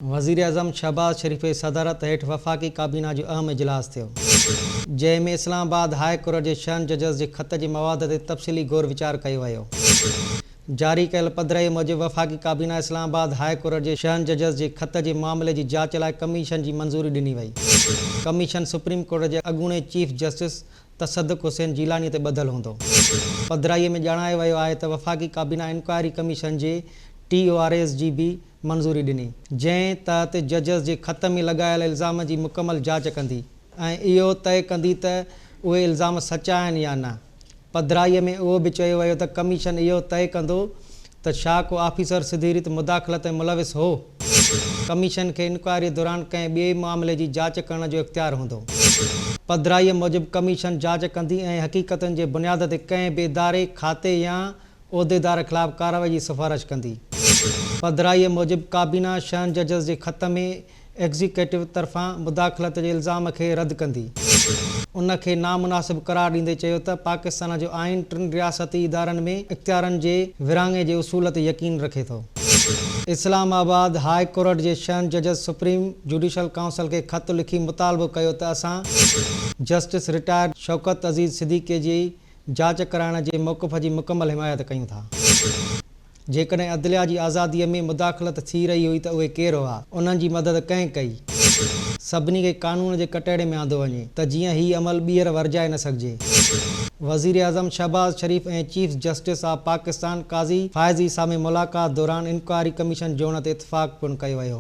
वज़ीर आज़म शहबाज शरीफ़ जी सदारत हेठि वफ़ाक़ी काबीना जो अहम इजलास थियो, जंहिंमें इस्लामाबाद हाई कोर्ट जे 6 जजस जे ख़त जे मवाद ते तफ़सीली गौर वीचार कयो वियो। जारी कयल पधिरअ मूजिबि वफ़ाक़ी काबीना इस्लामाबाद हाई कोर्ट जे 6 जजस जे ख़त जे मामले जी जाच लाइ कमीशन जी मंज़ूरी ॾिनी वई। कमीशन सुप्रीम कोर्ट जे अॻूणे चीफ जस्टिस तसद्दुक़ हुसैन जीलानी ते ॿधल हूंदो। पधिराईअ में ॼाणायो वियो आहे त वफ़ाक़ी काबीना इंक्वायरी कमीशन जे TORS जी बि मंज़ूरी ॾिनी, जंहिं तहत जजस जे ख़त में लॻायल इल्ज़ाम जी मुकमल जाच कंदी ऐं इहो तइ कंदी त उहे इल्ज़ाम सचा आहिनि या न। पधिराईअ में उहो बि चयो वियो त कमीशन इहो तइ कंदो त छा को ऑफिसर सिधी रीति मुदाख़लत में मुलविस हो। कमीशन खे इंक्वायरी दौरान कंहिं ॿिए मामले जी जाच करण जो इख़्तियार हूंदो। पधिराईअ मूजिबि कमीशन जाच कंदी ऐं हक़ीक़तनि जे बुनियाद ते कंहिं बि इदारे, खाते या उहिदेदार ख़िलाफ़ कार्रवाई जी सिफ़ारिश कंदी। पधिराईअ मूजिबि काबीना 6 जजस जे ख़त में एग्ज़ीक्यूटिव तरफ़ां मुदाख़लत जे इल्ज़ाम खे रद्द कंदी। उन खे नामुनासिब क़रार ॾींदे चयो त पाकिस्तान जो आइन 3 रियासती इदारनि में इख़्तियारनि जे विरहाङे जे उसूल ते यकीन रखे थो। इस्लामाबाद हाई कोर्ट जे 6 जजस सुप्रीम जुडिशल काउंसिल खे ख़त लिखी मुतालबो कयो त असां जस्टिस रिटायर्ड शौकत अज़ीज़ सिद्दीक़ी जी जाच कराइण जे मौक़िफ़ जी मुकमल हिमायत कयूं था। जेकॾहिं अदलिया जी आज़ादीअ में मुदाख़लत थी रही हुई त उहे केरु हुआ, उन्हनि जी मदद कंहिं कई। सभिनी खे कानून जे कटहरे में आंदो वञे त जीअं हीउ अमल ॿीहर वरजाए न सघिजे। वज़ीर आज़म शहबाज शरीफ़ ऐं चीफ जस्टिस ऑफ पाकिस्तान काज़ी फ़ाइज़ ईसा में मुलाक़ात दौरान इंक्वायरी कमीशन जोड़ण ते इत्तफ़ाक़ पिणु कयो वियो।